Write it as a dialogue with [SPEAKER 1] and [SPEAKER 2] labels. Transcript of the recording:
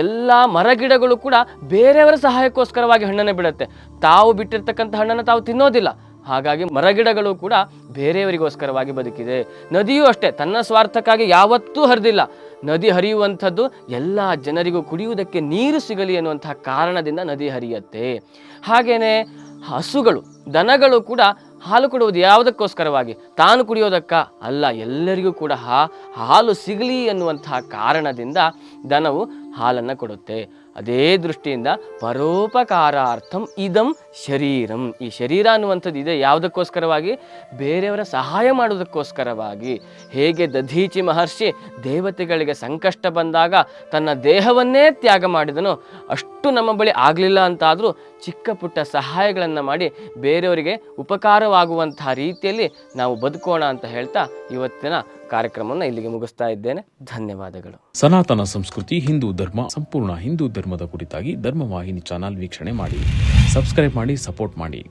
[SPEAKER 1] ಎಲ್ಲ ಮರಗಿಡಗಳು ಕೂಡ ಬೇರೆಯವರ ಸಹಾಯಕ್ಕೋಸ್ಕರವಾಗಿ ಹಣ್ಣನ್ನು ಬಿಡುತ್ತೆ. ತಾವು ಬಿಟ್ಟಿರ್ತಕ್ಕಂಥ ಹಣ್ಣನ್ನು ತಾವು ತಿನ್ನೋದಿಲ್ಲ. ಹಾಗಾಗಿ ಮರಗಿಡಗಳು ಕೂಡ ಬೇರೆಯವರಿಗೋಸ್ಕರವಾಗಿ ಬದುಕಿದೆ. ನದಿಯೂ ಅಷ್ಟೇ, ತನ್ನ ಸ್ವಾರ್ಥಕ್ಕಾಗಿ ಯಾವತ್ತೂ ಹರಿದಿಲ್ಲ. ನದಿ ಹರಿಯುವಂಥದ್ದು ಎಲ್ಲ ಜನರಿಗೂ ಕುಡಿಯುವುದಕ್ಕೆ ನೀರು ಸಿಗಲಿ ಅನ್ನುವಂತಹ ಕಾರಣದಿಂದ ನದಿ ಹರಿಯುತ್ತೆ. ಹಾಗೆಯೇ ಹಸುಗಳು, ದನಗಳು ಕೂಡ ಹಾಲು ಕೊಡುವುದು ಯಾವುದಕ್ಕೋಸ್ಕರವಾಗಿ? ತಾನು ಕುಡಿಯೋದಕ್ಕ ಅಲ್ಲ, ಎಲ್ಲರಿಗೂ ಕೂಡ ಹಾಲು ಸಿಗಲಿ ಅನ್ನುವಂತಹ ಕಾರಣದಿಂದ ದನವು ಹಾಲನ್ನು ಕೊಡುತ್ತೆ. ಅದೇ ದೃಷ್ಟಿಯಿಂದ ಪರೋಪಕಾರಾರ್ಥಂ ಇದಂ ಶರೀರಂ, ಈ ಶರೀರ ಅನ್ನುವಂಥದ್ದು ಇದೆ ಯಾವುದಕ್ಕೋಸ್ಕರವಾಗಿ? ಬೇರೆಯವರ ಸಹಾಯ ಮಾಡುವುದಕ್ಕೋಸ್ಕರವಾಗಿ. ಹೇಗೆ ದಧೀಚಿ ಮಹರ್ಷಿ ದೇವತೆಗಳಿಗೆ ಸಂಕಷ್ಟ ಬಂದಾಗ ತನ್ನ ದೇಹವನ್ನೇ ತ್ಯಾಗ ಮಾಡಿದನೋ, ಅಷ್ಟು ನಮ್ಮ ಬಳಿ ಆಗಲಿಲ್ಲ ಅಂತಾದರೂ ಚಿಕ್ಕ ಪುಟ್ಟ ಸಹಾಯಗಳನ್ನು ಮಾಡಿ ಬೇರೆಯವರಿಗೆ ಉಪಕಾರವಾಗುವಂತಹ ರೀತಿಯಲ್ಲಿ ನಾವು ಬದುಕೋಣ ಅಂತ ಹೇಳ್ತಾ ಇವತ್ತಿನ ಕಾರ್ಯಕ್ರಮವನ್ನು ಇಲ್ಲಿಗೆ ಮುಗಿಸ್ತಾ ಇದ್ದೇನೆ. ಧನ್ಯವಾದಗಳು.
[SPEAKER 2] ಸನಾತನ ಸಂಸ್ಕೃತಿ, ಹಿಂದೂ ಧರ್ಮ, ಸಂಪೂರ್ಣ ಹಿಂದೂ ಧರ್ಮದ ಕುರಿತಾಗಿ ಧರ್ಮವಾಹಿನಿ ಚಾನಲ್ ವೀಕ್ಷಣೆ ಮಾಡಿ, ಸಬ್ಸ್ಕ್ರೈಬ್ ಮಾಡಿ, ಸಪೋರ್ಟ್ ಮಾಡಿ.